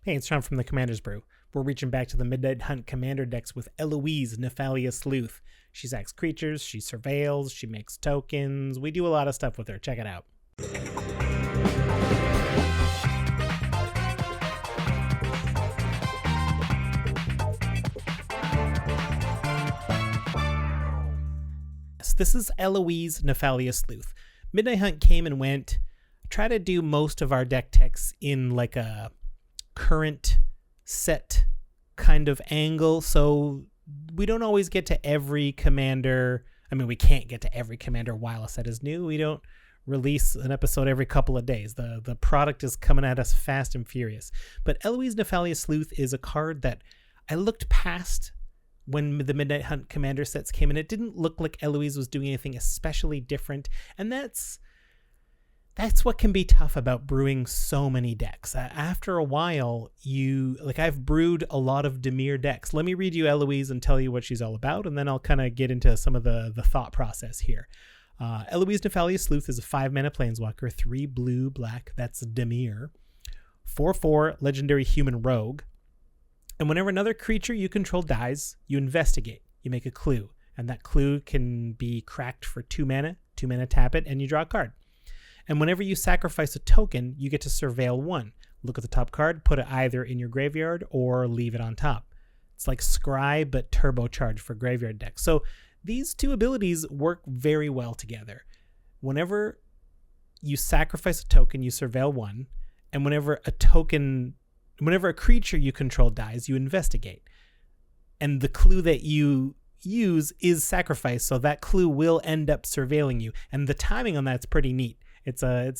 Hey, it's Sean from the Commander's Brew. We're reaching back to the Midnight Hunt Commander decks with Eloise, Nephalia Sleuth. She sacks creatures, she surveils, she makes tokens. We do a lot of stuff with her. Check it out. This is Eloise, Nephalia Sleuth. Midnight Hunt came and went. Try to do most of our deck techs in like a current set kind of angle, so we don't always get to every commander. I mean, we can't get to every commander while a set is new. We don't release an episode every couple of days. The product is coming at us fast and furious. But Eloise, Nephalia Sleuth is a card that I looked past when the Midnight Hunt Commander sets came, and it didn't look like Eloise was doing anything especially different, and that's what can be tough about brewing so many decks. After a while, I've brewed a lot of Dimir decks. Let me read you Eloise and tell you what she's all about, and then I'll kind of get into some of the thought process here. Eloise, Nephalia Sleuth is a 5-mana planeswalker, 3 blue, black, that's Dimir. 4/4 legendary human rogue. And whenever another creature you control dies, you investigate. You make a clue, and that clue can be cracked for 2 mana. 2 mana, tap it, and you draw a card. And whenever you sacrifice a token, you get to surveil 1. Look at the top card, put it either in your graveyard or leave it on top. It's like Scry, but turbocharged for graveyard decks. So these two abilities work very well together. Whenever you sacrifice a token, you surveil 1. And whenever a creature you control dies, you investigate. And the clue that you use is sacrifice, so that clue will end up surveilling you. And the timing on that's pretty neat. It's a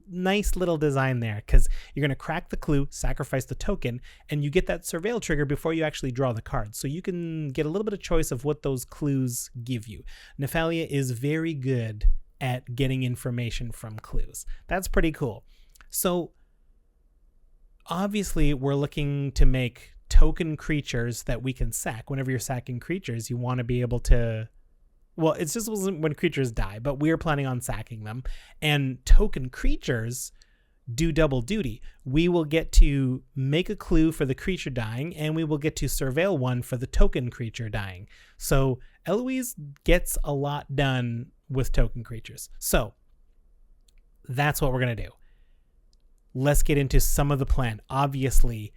nice little design there, because you're going to crack the clue, sacrifice the token, and you get that surveil trigger before you actually draw the card. So you can get a little bit of choice of what those clues give you. Nephalia is very good at getting information from clues. That's pretty cool. So obviously, we're looking to make token creatures that we can sack. Whenever you're sacking creatures, you want to be able to... Well, it just wasn't when creatures die, but we're planning on sacking them. And token creatures do double duty. We will get to make a clue for the creature dying, and we will get to surveil 1 for the token creature dying. So Eloise gets a lot done with token creatures. So that's what we're going to do. Let's get into some of the plan. Obviously,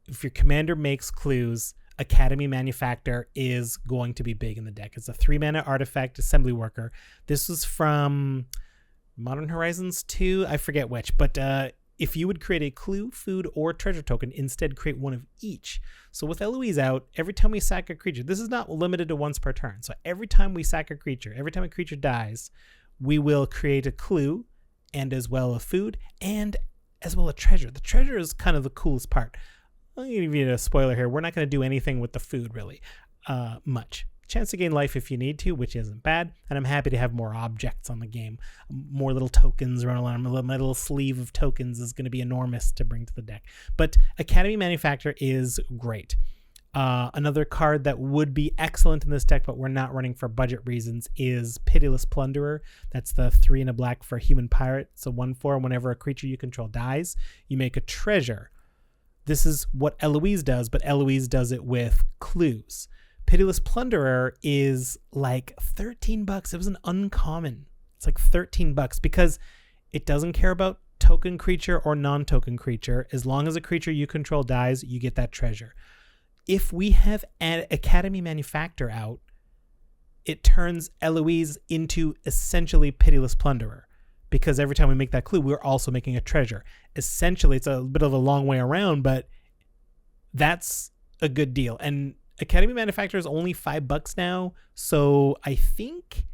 if your commander makes clues, Academy Manufactor is going to be big in the deck. It's a 3-mana artifact, assembly worker. This was from Modern Horizons 2, I forget which, but if you would create a clue, food, or treasure token, instead create one of each. So with Eloise out, every time we sack a creature, this is not limited to once per turn. So every time we sack a creature, every time a creature dies, we will create a clue, and as well a food, and as well a treasure. The treasure is kind of the coolest part. I'll give you a spoiler here. We're not going to do anything with the food, really, much. Chance to gain life if you need to, which isn't bad. And I'm happy to have more objects on the game. More little tokens run along. My little sleeve of tokens is going to be enormous to bring to the deck. But Academy Manufactor is great. Another card that would be excellent in this deck, but we're not running for budget reasons, is Pitiless Plunderer. That's the 3 and a black for Human Pirate. So 1/4, whenever a creature you control dies, you make a treasure. This is what Eloise does, but Eloise does it with clues. Pitiless Plunderer is like $13. It was an uncommon. It's like $13 because it doesn't care about token creature or non-token creature. As long as a creature you control dies, you get that treasure. If we have an Academy Manufactor out, it turns Eloise into essentially Pitiless Plunderer, because every time we make that clue, we're also making a treasure. Essentially, it's a bit of a long way around, but that's a good deal. And Academy Manufactor is only $5 now, so I think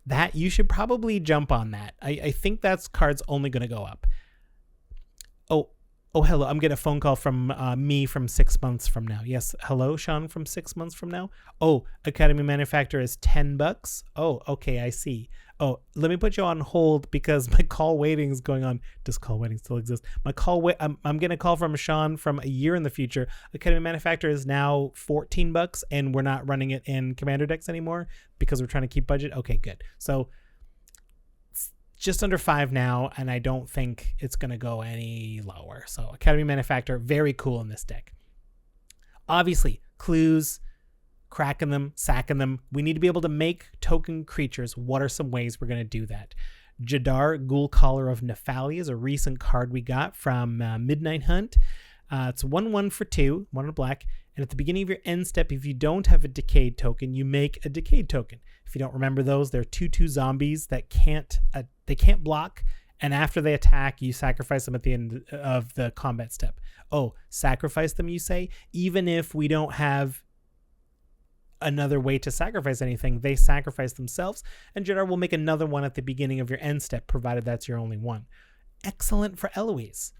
that you should probably jump on that. I think that's card's only going to go up. Oh, hello. I'm getting a phone call from me from 6 months from now. Yes, hello, Sean from 6 months from now. Oh, Academy Manufactor is $10. Oh, okay, I see. Oh, let me put you on hold because my call waiting is going on. Does call waiting still exist? I'm getting a call from Sean from a year in the future. Academy Manufactor is now $14, and we're not running it in Commander decks anymore because we're trying to keep budget. Okay, good. So just under 5 now, and I don't think it's going to go any lower. So Academy Manufactor, very cool in this deck. Obviously, clues, cracking them, sacking them. We need to be able to make token creatures. What are some ways we're going to do that? Jadar, Ghoul Caller of Nephalia, is a recent card we got from Midnight Hunt. It's 1/1 for 2, 1 and a black. And at the beginning of your end step, if you don't have a decayed token, you make a decayed token. If you don't remember those, they're 2/2 zombies that can't block. And after they attack, you sacrifice them at the end of the combat step. Oh, sacrifice them, you say? Even if we don't have another way to sacrifice anything, they sacrifice themselves, and Jadar will make another one at the beginning of your end step, provided that's your only one. Excellent for Eloise.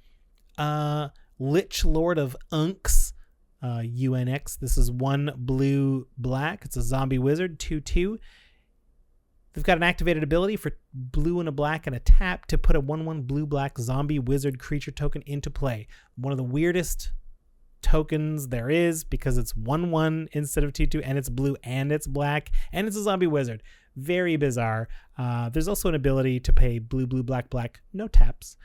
Lich Lord of Unx, UNX. This is 1 blue black. It's a zombie wizard, 2/2. They've got an activated ability for blue and a black and a tap to put a 1/1 blue black zombie wizard creature token into play. One of the weirdest tokens there is, because it's 1/1 instead of 2/2, and it's blue and it's black and it's a zombie wizard. Very bizarre. There's also an ability to pay blue, blue, black, black, no taps.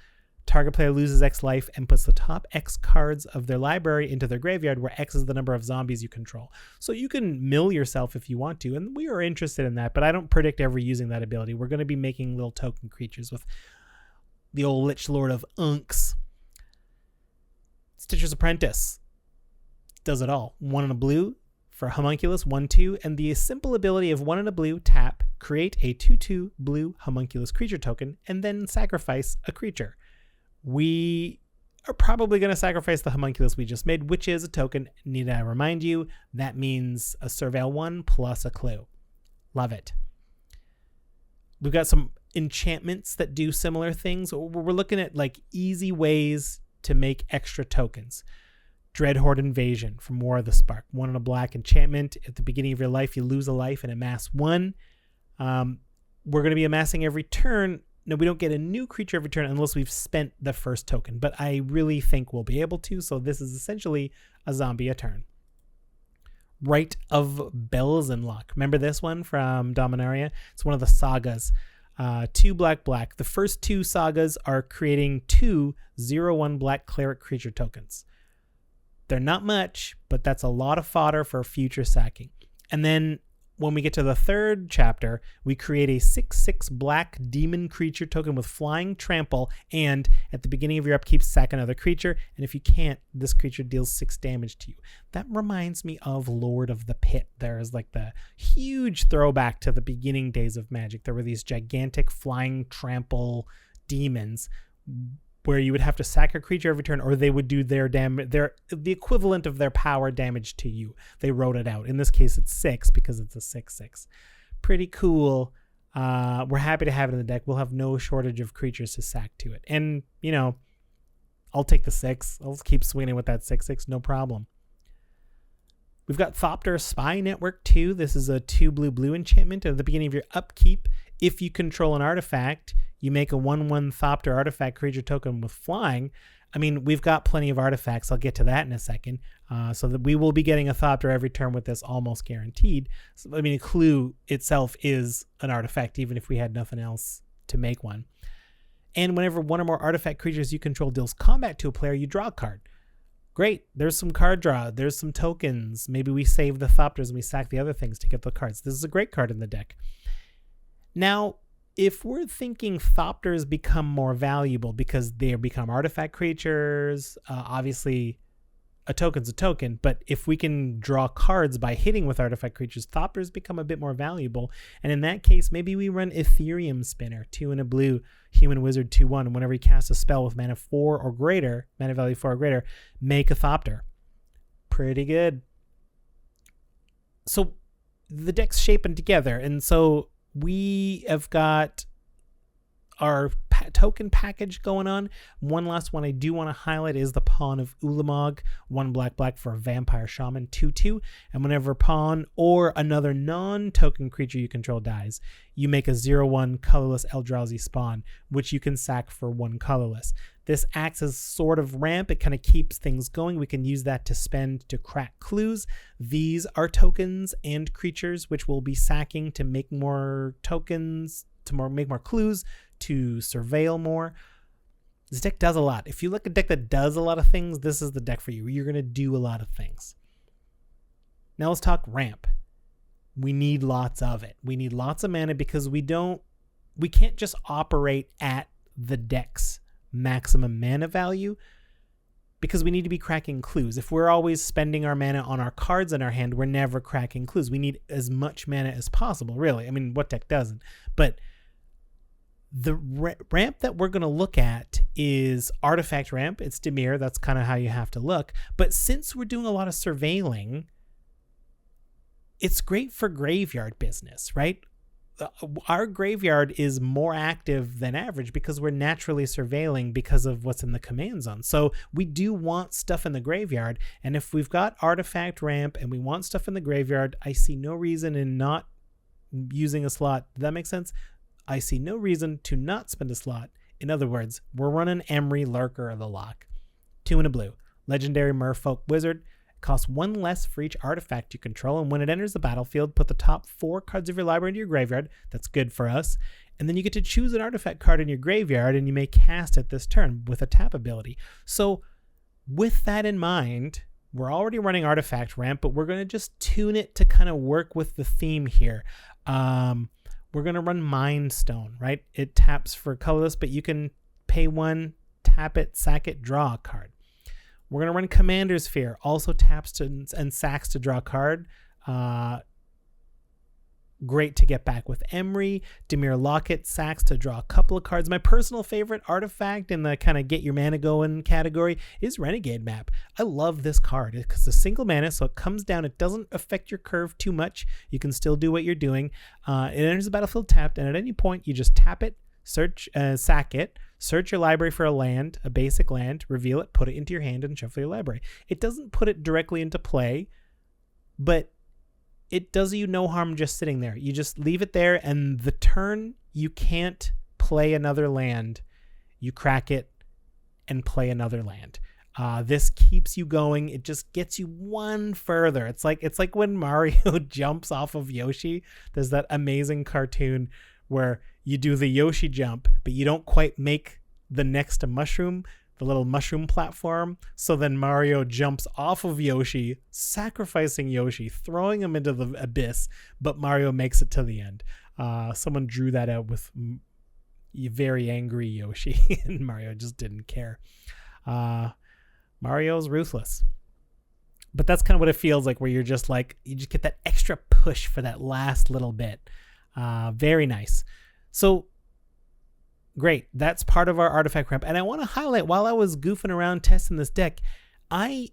Target player loses X life and puts the top X cards of their library into their graveyard, where X is the number of zombies you control. So you can mill yourself if you want to, and we are interested in that, but I don't predict ever using that ability. We're going to be making little token creatures with the old Lich Lord of Unx. Stitcher's Apprentice does it all. 1 and a blue for Homunculus, 1/2, and the simple ability of 1 and a blue, tap, create a 2/2 blue Homunculus creature token, and then sacrifice a creature. We are probably going to sacrifice the Homunculus we just made, which is a token. Need I remind you, that means a Surveil 1 plus a clue. Love it. We've got some enchantments that do similar things. We're looking at like easy ways to make extra tokens. Dreadhorde Invasion from War of the Spark. 1 and a black enchantment. At the beginning of your life, you lose a life and amass 1. We're going to be amassing every turn. No, we don't get a new creature every turn unless we've spent the first token, but I really think we'll be able to, so this is essentially a zombie a turn. Rite of Belzenlock. Remember this one from Dominaria? It's one of the sagas. 2 black, black. The first 2 sagas are creating 2 0/1 black cleric creature tokens. They're not much, but that's a lot of fodder for future sacking. And then when we get to the 3rd chapter, we create a 6/6 black demon creature token with flying trample, and at the beginning of your upkeep, sack another creature, and if you can't, this creature deals 6 damage to you. That reminds me of Lord of the Pit. There's like the huge throwback to the beginning days of Magic. There were these gigantic flying trample demons where you would have to sack a creature every turn, or they would do their damage, the equivalent of their power damage to you. They wrote it out. In this case, it's 6 because it's a 6/6. Pretty cool. We're happy to have it in the deck. We'll have no shortage of creatures to sack to it. And, you know, I'll take the 6. I'll keep swinging with that 6/6, no problem. We've got Thopter Spy Network 2. This is a 2 blue blue enchantment. At the beginning of your upkeep, if you control an artifact, you make a 1/1 Thopter artifact creature token with flying. I mean, we've got plenty of artifacts. I'll get to that in a second. So that we will be getting a Thopter every turn with this, almost guaranteed. So, I mean, a clue itself is an artifact, even if we had nothing else to make one. And whenever 1 or more artifact creatures you control deals combat to a player, you draw a card. Great. There's some card draw. There's some tokens. Maybe we save the Thopters and we sack the other things to get the cards. This is a great card in the deck. Now, if we're thinking Thopters become more valuable because they become artifact creatures, obviously a token's a token, but if we can draw cards by hitting with artifact creatures, Thopters become a bit more valuable. And in that case, maybe we run Ethereum Spinner, 2 and a blue, human wizard 2/1. Whenever you cast a spell with mana 4 or greater, mana value 4 or greater, make a Thopter. Pretty good. So the deck's shaping together, and so we have got our token package going on. One last one I do want to highlight is the Pawn of Ulamog, 1 black black for a Vampire Shaman, 2/2. And whenever a pawn or another non-token creature you control dies, you make a 0/1 colorless Eldrazi spawn, which you can sack for 1 colorless. This acts as sort of ramp. It kind of keeps things going. We can use that to spend to crack clues. These are tokens and creatures which we'll be sacking to make more tokens make more clues, to surveil more. This deck does a lot. If you look at a deck that does a lot of things, this is the deck for you. You're going to do a lot of things. Now let's talk ramp. We need lots of it. We need lots of mana because we can't just operate at the deck's maximum mana value, because we need to be cracking clues. If we're always spending our mana on our cards in our hand, we're never cracking clues. We need as much mana as possible, really. I mean, what deck doesn't? But the ramp that we're going to look at is Artifact Ramp. It's Dimir. That's kind of how you have to look. But since we're doing a lot of surveilling, it's great for graveyard business, right? Our graveyard is more active than average because we're naturally surveilling because of what's in the command zone. So we do want stuff in the graveyard. And if we've got Artifact Ramp and we want stuff in the graveyard, I see no reason in not using a slot. Does that make sense? I see no reason to not spend a slot. In other words, we're running Emery, Lurker, or the Lock. 2 and a blue. Legendary Merfolk Wizard. Costs 1 less for each artifact you control, and when it enters the battlefield, put the top 4 cards of your library into your graveyard. That's good for us. And then you get to choose an artifact card in your graveyard, and you may cast it this turn with a tap ability. So with that in mind, we're already running Artifact Ramp, but we're going to just tune it to kind of work with the theme here. We're going to run Mind Stone, right? It taps for colorless, but you can pay 1, tap it, sack it, draw a card. We're going to run Commander's Fear, also taps and sacks to draw a card. Great to get back with Emery. Dimir Locket, sacks to draw a couple of cards. My personal favorite artifact in the kind of get your mana going category is Renegade Map. I love this card because it's a single mana, so it comes down. It doesn't affect your curve too much. You can still do what you're doing. It enters the battlefield tapped, and at any point, you just tap it, search, sack it, search your library for a land, a basic land, reveal it, put it into your hand, and shuffle your library. It doesn't put it directly into play, but it does you no harm just sitting there. You just leave it there, and the turn you can't play another land, you crack it and play another land. This keeps you going. It just gets you one further. It's like when Mario jumps off of Yoshi. There's that amazing cartoon where you do the Yoshi jump, but you don't quite make the next mushroom, the little mushroom platform. So then Mario jumps off of Yoshi, sacrificing Yoshi, throwing him into the abyss, but Mario makes it to the end. Someone drew that out with very angry Yoshi, and Mario just didn't care. Mario's ruthless. But that's kind of what it feels like, where you're just like, you just get that extra push for that last little bit. Very nice. So great. That's part of our artifact ramp. And I want to highlight, while I was goofing around testing this deck, I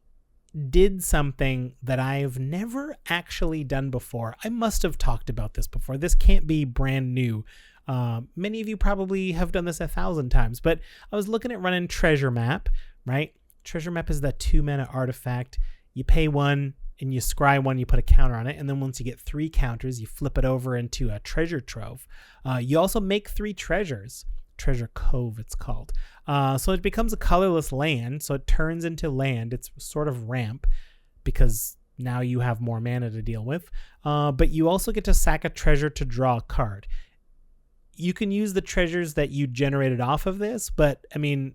did something that I've never actually done before. I must have talked about this before. This can't be brand new. Many of you probably have done this 1,000 times, but I was looking at running Treasure Map, right? Treasure Map is that 2-mana artifact. You pay 1 and you scry 1, you put a counter on it. And then once you get 3 counters, you flip it over into a treasure trove. You also make 3 treasures. Treasure Cove, it's called. So it becomes a colorless land. So it turns into land. It's sort of ramp because now you have more mana to deal with. But you also get to sack a treasure to draw a card. You can use the treasures that you generated off of this, but I mean,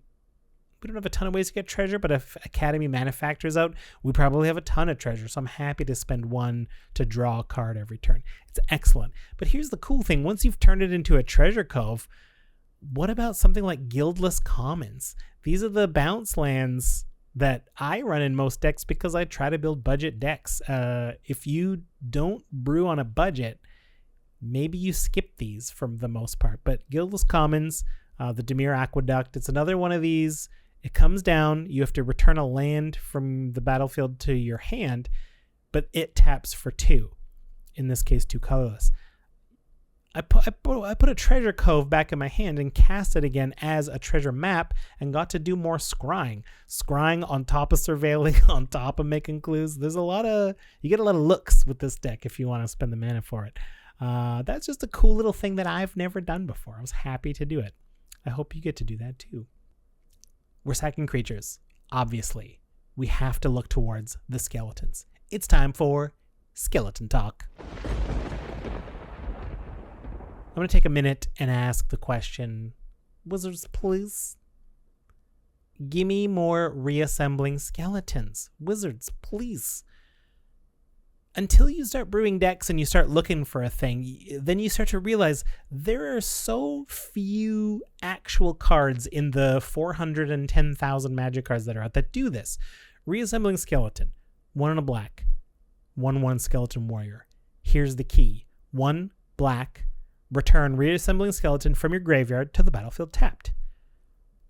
we don't have a ton of ways to get treasure, but if Academy Mana Factor's out, we probably have a ton of treasure. So I'm happy to spend 1 to draw a card every turn. It's excellent. But here's the cool thing. Once you've turned it into a treasure cove, what about something like Guildless Commons? These are the bounce lands that I run in most decks because I try to build budget decks. If you don't brew on a budget, maybe you skip these for the most part. But Guildless Commons, the Dimir Aqueduct, it's another one of these. It comes down, you have to return a land from the battlefield to your hand, but it taps for 2. In this case, 2 colorless. I put a treasure cove back in my hand and cast it again as a treasure map and got to do more scrying. Scrying on top of surveilling, on top of making clues. You get a lot of looks with this deck if you want to spend the mana for it. That's just a cool little thing that I've never done before. I was happy to do it. I hope you get to do that too. We're sacking creatures. Obviously, we have to look towards the skeletons. It's time for Skeleton Talk. going to take a minute and ask the question, Wizards, please. Give me more reassembling skeletons. Wizards, please. Until you start brewing decks and you start looking for a thing, then you start to realize there are so few actual cards in the 410,000 Magic cards that are out that do this. Reassembling skeleton, 1 and a black, 1/1 skeleton warrior. Here's the key. 1 black, return reassembling skeleton from your graveyard to the battlefield tapped.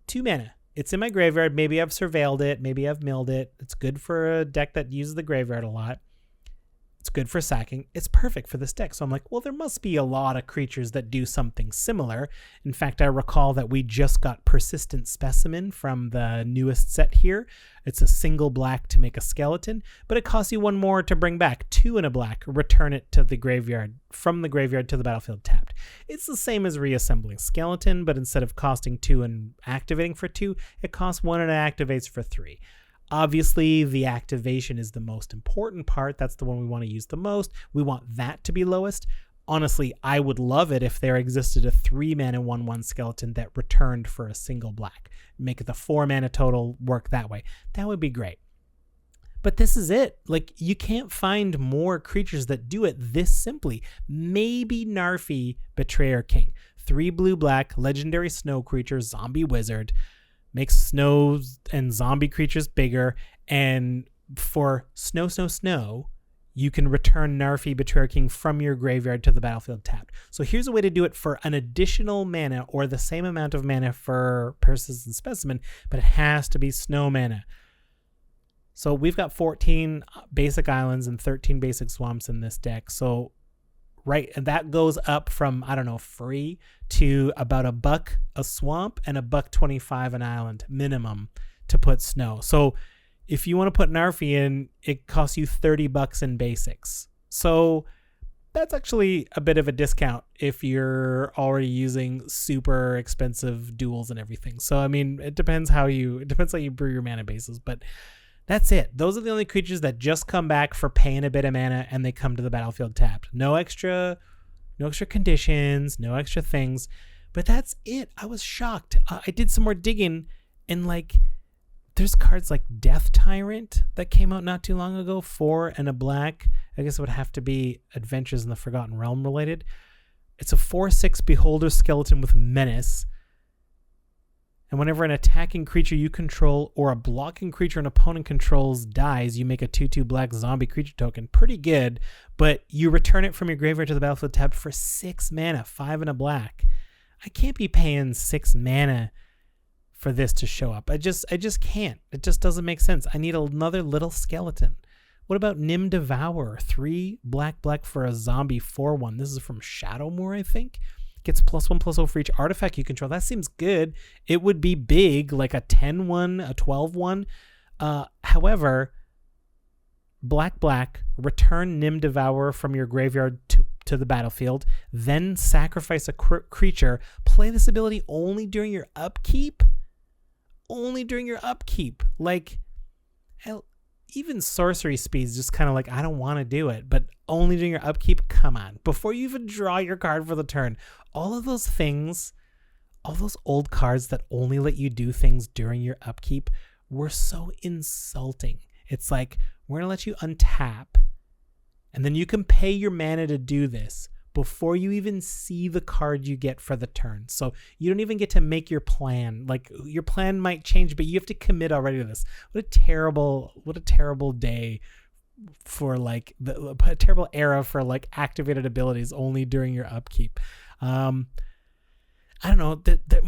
2 mana. It's in my graveyard. Maybe I've surveilled it. Maybe I've milled it. It's good for a deck that uses the graveyard a lot. It's good for sacking. It's perfect for this deck. So I'm like, well, there must be a lot of creatures that do something similar. In fact, I recall that we just got Persistent Specimen from the newest set here. It's a single black to make a skeleton, but it costs you 1 more to bring back. 2 and a black, return it to the graveyard, from the graveyard to the battlefield tapped. It's the same as reassembling skeleton, but instead of costing 2 and activating for 2, it costs 1 and it activates for 3. Obviously, the activation is the most important part. That's the one we want to use the most. We want that to be lowest. Honestly, I would love it if there existed a 3 mana 1/1 skeleton that returned for a single black. Make it the 4 mana total work that way. That would be great. But this is it. Like, you can't find more creatures that do it this simply. Maybe Narfi, Betrayer King. 3 blue-black, legendary snow creature, zombie wizard. Makes snows and zombie creatures bigger, and for snow, you can return Narfi Betrayer King from your graveyard to the battlefield tapped. So here's a way to do it for an additional mana or the same amount of mana for Persistent Specimen, but it has to be snow mana. So we've got 14 basic islands and 13 basic swamps in this deck. So right, and that goes up from, I don't know, free to about $1 a swamp and $1.25 an island minimum to put snow. So if you want to put Narfi in, it costs you $30 in basics. So that's actually a bit of a discount if you're already using super expensive duels and everything. So I mean, it depends how you brew your mana bases, but that's it. Those are the only creatures that just come back for paying a bit of mana and they come to the battlefield tapped. No extra conditions, no extra things. But that's it. I was shocked. I did some more digging, and like, there's cards like Death Tyrant that came out not too long ago, 4 and a black. I guess it would have to be Adventures in the Forgotten Realm related. It's a 4/6 Beholder skeleton with menace. And whenever an attacking creature you control or a blocking creature an opponent controls dies, you make a 2/2 black zombie creature token. Pretty good, but you return it from your graveyard to the battlefield tapped for 6 mana, 5 and a black. I can't be paying 6 mana for this to show up. I just can't. It just doesn't make sense. I need another little skeleton. What about Nim Devourer? 3 black for a zombie 4/1. This is from Shadowmoor, I think. Gets +1/+0 for each artifact you control. That seems good. It would be big, like a 10/1, a 12/1. However, black, return Nim Devourer from your graveyard to the battlefield, then sacrifice a creature. Play this ability only during your upkeep. Only during your upkeep. Like, hell, even sorcery speeds just kind of like, I don't want to do it, but only during your upkeep. Come on, before you even draw your card for the turn. All of those things, all those old cards that only let you do things during your upkeep were so insulting. It's like, we're gonna let you untap, and then you can pay your mana to do this before you even see the card you get for the turn. So you don't even get to make your plan. Like, your plan might change, but you have to commit already to this. What a terrible day for like a terrible era for like activated abilities only during your upkeep. I don't know.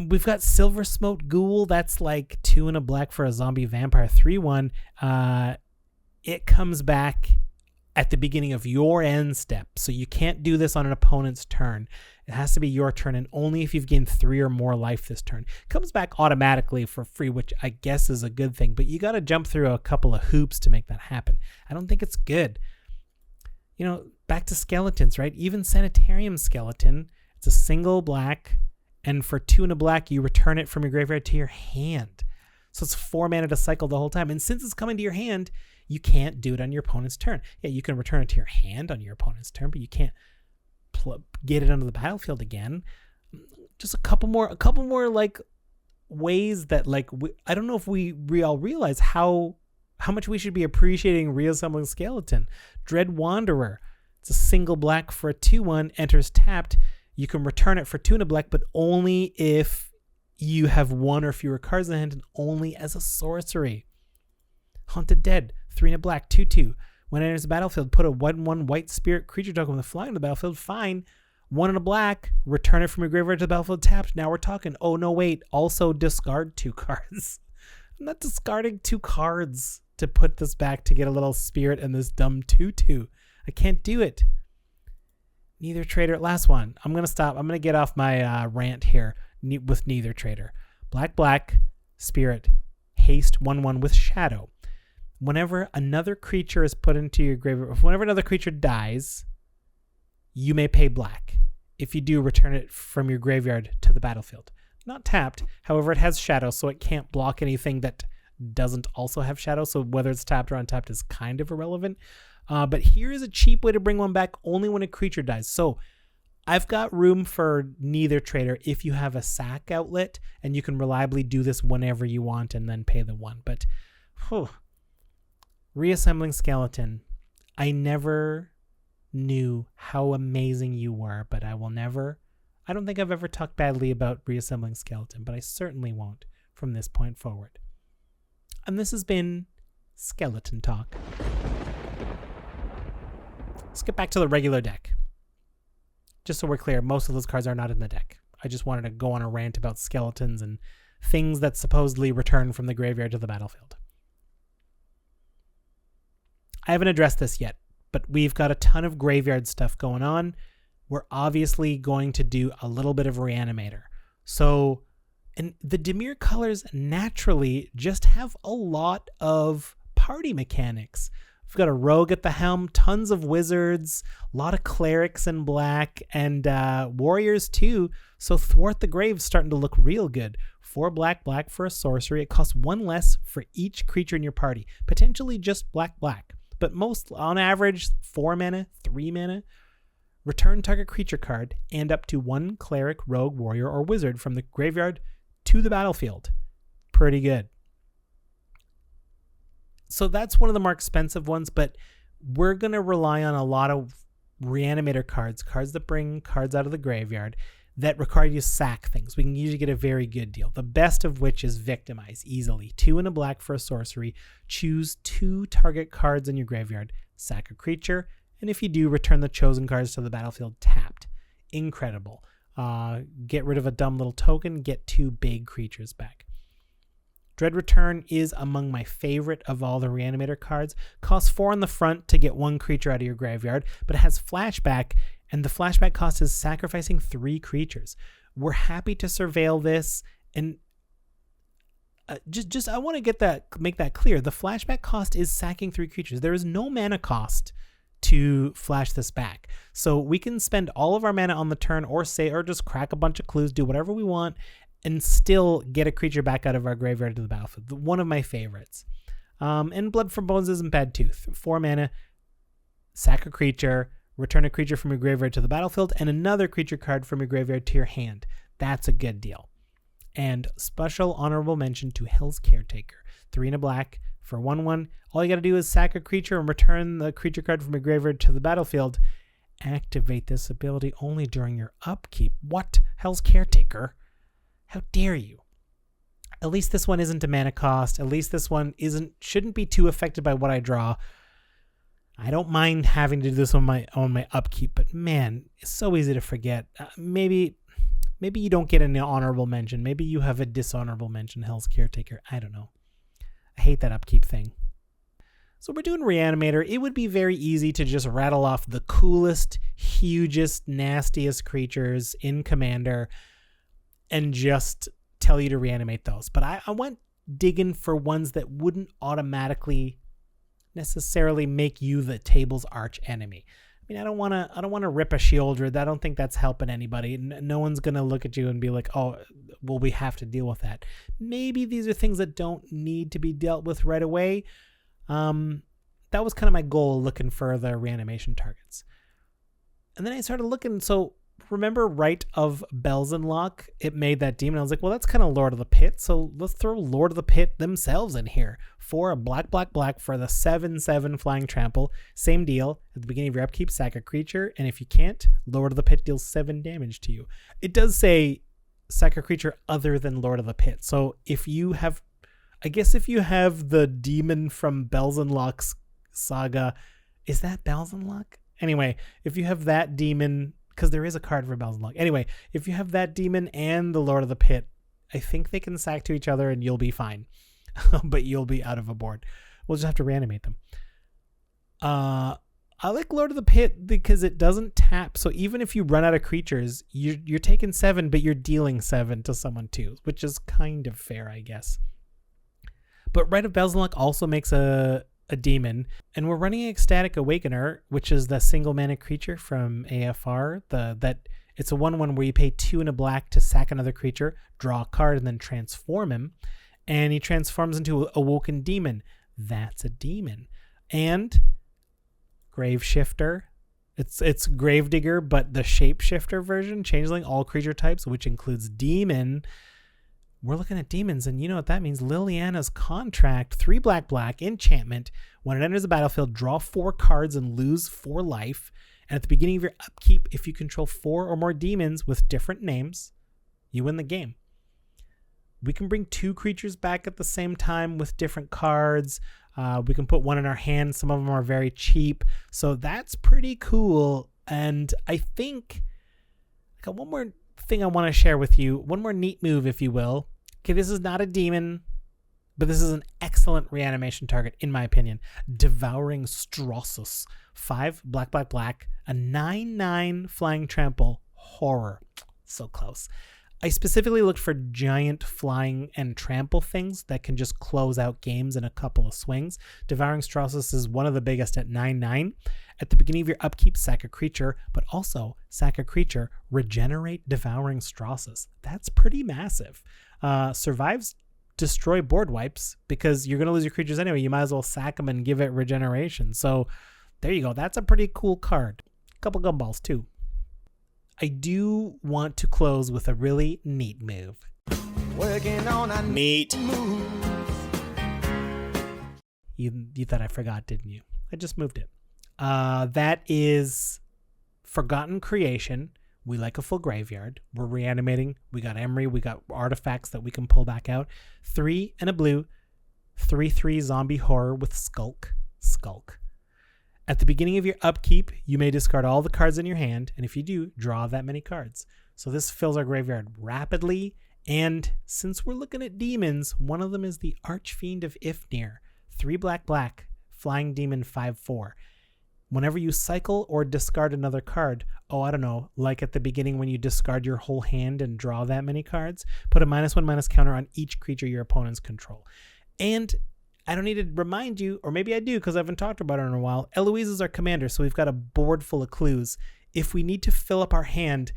We've got Silver Smoked Ghoul. That's like 2 and a black for a zombie vampire 3/1. It comes back at the beginning of your end step. So you can't do this on an opponent's turn. It has to be your turn, and only if you've gained 3 or more life this turn. It comes back automatically for free, which I guess is a good thing, but you got to jump through a couple of hoops to make that happen. I don't think it's good. You know, back to skeletons, right? Even Sanitarium Skeleton, it's a single black, and for 2 and a black, you return it from your graveyard to your hand. So it's 4 mana to cycle the whole time. And since it's coming to your hand, you can't do it on your opponent's turn. Yeah, you can return it to your hand on your opponent's turn, but you can't get it onto the battlefield again. Just a couple more like ways that like I don't know if we all realize how much we should be appreciating reassembling skeleton. Dread Wanderer. It's a single black for a 2/1, enters tapped. You can return it for 2 and a black, but only if you have 1 or fewer cards in hand and only as a sorcery. Haunted Dead, 3 and a black, 2/2. When it enters the battlefield, put a 1/1 white spirit creature token with flying on the battlefield. Fine. 1 and a black, return it from your graveyard to the battlefield tapped. Now we're talking. Oh, no, wait. Also discard 2 cards. I'm not discarding 2 cards to put this back to get a little spirit and this dumb 2/2. I can't do it. Neither Trader. Last one. I'm going to stop. I'm going to get off my rant here with Neither Trader. Black, spirit, haste, 1/1 with shadow. Whenever another creature is put into your graveyard, whenever another creature dies, you may pay black. If you do, return it from your graveyard to the battlefield. Not tapped. However, it has shadow, so it can't block anything that doesn't also have shadow. So whether it's tapped or untapped is kind of irrelevant. But here is a cheap way to bring one back only when a creature dies. So I've got room for Neither Trader if you have a sack outlet, and you can reliably do this whenever you want and then pay the 1. But reassembling skeleton, I never knew how amazing you were, but I don't think I've ever talked badly about reassembling skeleton, but I certainly won't from this point forward. And this has been Skeleton Talk. Let's get back to the regular deck. Just so we're clear, most of those cards are not in the deck. I just wanted to go on a rant about skeletons and things that supposedly return from the graveyard to the battlefield. I haven't addressed this yet, but we've got a ton of graveyard stuff going on. We're obviously going to do a little bit of Reanimator. So, and the Dimir colors naturally just have a lot of party mechanics. We've got a rogue at the helm, tons of wizards, a lot of clerics in black, and warriors too. So Thwart the Grave's starting to look real good. 4 black for a sorcery. It costs 1 less for each creature in your party. Potentially just black. But most, on average, 4 mana, 3 mana. Return target creature card and up to 1 cleric, rogue, warrior, or wizard from the graveyard to the battlefield. Pretty good. So that's one of the more expensive ones, but we're going to rely on a lot of Reanimator cards that bring cards out of the graveyard that require you to sack things. We can usually get a very good deal. The best of which is Victimize, easily. 2 and a black for a sorcery. Choose 2 target cards in your graveyard. Sack a creature, and if you do, return the chosen cards to the battlefield tapped. Incredible. Get rid of a dumb little token, get 2 big creatures back. Dread Return is among my favorite of all the Reanimator cards. Costs 4 on the front to get 1 creature out of your graveyard, but it has flashback, and the flashback cost is sacrificing 3 creatures. We're happy to surveil this, and just I want to make that clear. The flashback cost is sacking 3 creatures. There is no mana cost to flash this back. So we can spend all of our mana on the turn or just crack a bunch of clues, do whatever we want, and still get a creature back out of our graveyard to the battlefield. One of my favorites. And Blood from Bones isn't bad too. 4 mana, sack a creature, return a creature from your graveyard to the battlefield, and another creature card from your graveyard to your hand. That's a good deal. And special honorable mention to Hell's Caretaker. 3 and a black for 1/1. All you got to do is sack a creature and return the creature card from your graveyard to the battlefield. Activate this ability only during your upkeep. What? Hell's Caretaker? How dare you? At least this one isn't a mana cost. At least this one shouldn't be too affected by what I draw. I don't mind having to do this on my upkeep, but man, it's so easy to forget. Maybe you don't get an honorable mention. Maybe you have a dishonorable mention, Hell's Caretaker. I don't know. I hate that upkeep thing. So we're doing Reanimator. It would be very easy to just rattle off the coolest, hugest, nastiest creatures in Commander and just tell you to reanimate those. But I went digging for ones that wouldn't automatically necessarily make you the table's arch enemy. I mean, I don't want to rip a Shieldred. I don't think that's helping anybody. No one's going to look at you and be like, oh, well, we have to deal with that. Maybe these are things that don't need to be dealt with right away. That was kind of my goal, looking for the reanimation targets. And then I started looking. So remember Rite of Belzenlock? It made that demon. I was like, well, that's kind of Lord of the Pit. So let's throw Lord of the Pit themselves in here for a black for the 7/7 flying trample. Same deal. At the beginning of your upkeep, sack a creature. And if you can't, Lord of the Pit deals 7 damage to you. It does say sack a creature other than Lord of the Pit. So if you have, I guess if you have the demon from Belzenlock's saga, is that Belzenlock? Anyway, if you have that demon, because there is a card for Belzenlock. Anyway, if you have that demon and the Lord of the Pit, I think they can sack to each other and you'll be fine. But you'll be out of a board. We'll just have to reanimate them. I like Lord of the Pit because it doesn't tap. So even if you run out of creatures, you're taking 7, but you're dealing 7 to someone too, which is kind of fair, I guess. But Rite of Belzenlock also makes a demon, and we're running Ecstatic Awakener, which is the single mana creature from AFR. It's a 1/1 where you pay 2 and a black to sack another creature, draw a card, and then transform him. And he transforms into a Awoken Demon. That's a demon. And Grave Shifter. It's Gravedigger, but the Shapeshifter version, Changeling, all creature types, which includes demon. We're looking at demons, and you know what that means. Liliana's Contract, 3 black, enchantment. When it enters the battlefield, draw 4 cards and lose 4 life. And at the beginning of your upkeep, if you control 4 or more demons with different names, you win the game. We can bring 2 creatures back at the same time with different cards. We can put 1 in our hand. Some of them are very cheap. So that's pretty cool. And I think I got one more thing I want to share with you. One more neat move, if you will. Okay, this is not a demon, but this is an excellent reanimation target, in my opinion. Devouring Strossus. 5 black, a 9/9 flying trample. Horror. So close. I specifically looked for giant flying and trample things that can just close out games in a couple of swings. Devouring Strossus is one of the biggest at 9/9. At the beginning of your upkeep, sack a creature, but also sack a creature, regenerate Devouring Strossus. That's pretty massive. Survives destroy board wipes because you're going to lose your creatures anyway. You might as well sack them and give it regeneration. So there you go. That's a pretty cool card. Couple gumballs too. I do want to close with a really neat move. Working on a Neat move. You thought I forgot, didn't you? I just moved it. That is Forgotten Creation. We like a full graveyard. We're reanimating. We got Emery. We got artifacts that we can pull back out. 3 and a blue. 3/3 zombie horror with Skulk. At the beginning of your upkeep, you may discard all the cards in your hand, and if you do, draw that many cards. So this fills our graveyard rapidly, and since we're looking at demons, one of them is the Archfiend of Ifnir. 3 black, flying demon 5/4. Whenever you cycle or discard another card, like at the beginning when you discard your whole hand and draw that many cards, put a -1/- counter on each creature your opponents control. And I don't need to remind you, or maybe I do because I haven't talked about her in a while. Eloise is our commander, so we've got a board full of clues. If we need to fill up our hand,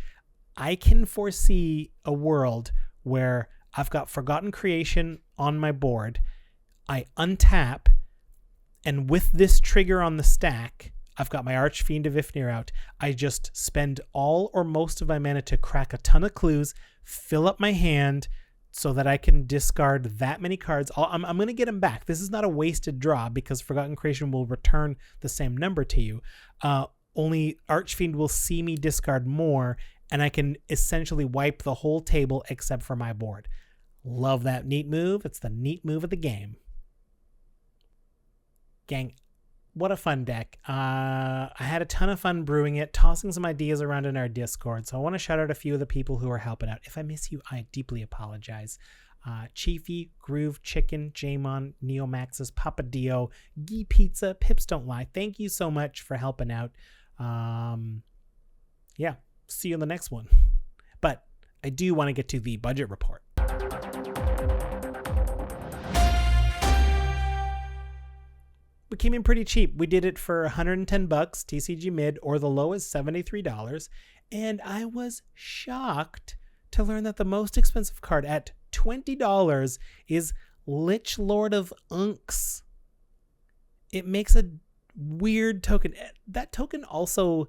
I can foresee a world where I've got Forgotten Creation on my board. I untap, and with this trigger on the stack, I've got my Archfiend of Ifnir out. I just spend all or most of my mana to crack a ton of clues, fill up my hand, so that I can discard that many cards. I'm going to get them back. This is not a wasted draw because Forgotten Creation will return the same number to you. Only Archfiend will see me discard more, and I can essentially wipe the whole table except for my board. Love that neat move. It's the neat move of the game. Gang, what a fun deck. I had a ton of fun brewing it, tossing some ideas around in our Discord. So I want to shout out a few of the people who are helping out. If I miss you, I deeply apologize. Chiefy, Groove, Chicken, Jamon, Neomaxis, Papa Dio, Gee Pizza, Pips Don't Lie. Thank you so much for helping out. Yeah, see you in the next one. But I do want to get to the budget report. We came in pretty cheap. We did it for $110 TCG mid, or the low is $73. And I was shocked to learn that the most expensive card at $20 is Lich Lord of Unks. It makes a weird token. That token also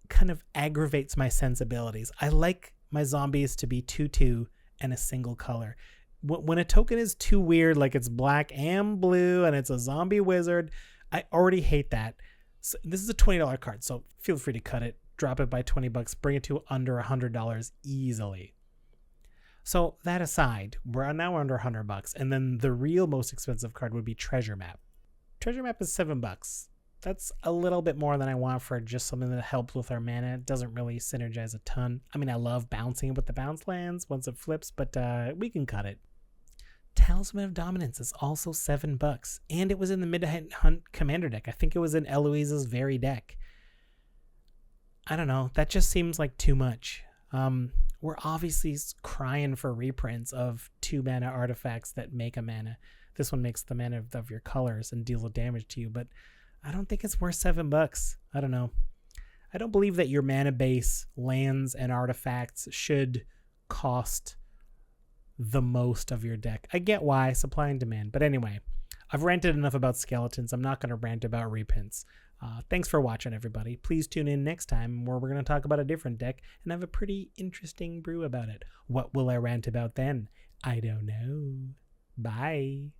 kind of aggravates my sensibilities. I like my zombies to be 2/2 and a single color. When a token is too weird, like it's black and blue and it's a zombie wizard, I already hate that. So this is a $20 card, so feel free to cut it, drop it by $20, bring it to under $100 easily. So that aside, we're now under $100, and then the real most expensive card would be Treasure Map. Treasure Map is $7. That's a little bit more than I want for just something that helps with our mana. It doesn't really synergize a ton. I mean, I love bouncing with the bounce lands once it flips, but we can cut it. Talisman of Dominance is also $7, and it was in the Midnight Hunt Commander deck. I think it was in Eloise's very deck. I don't know. That just seems like too much. We're obviously crying for reprints of 2-mana artifacts that make a mana. This one makes the mana of your colors and deals damage to you, but I don't think it's worth $7. I don't know. I don't believe that your mana base, lands, and artifacts should cost the most of your deck. I get why, supply and demand. But anyway, I've ranted enough about skeletons. I'm not going to rant about reprints. Thanks for watching, everybody. Please tune in next time where we're going to talk about a different deck and have a pretty interesting brew about it. What will I rant about then? I don't know. Bye.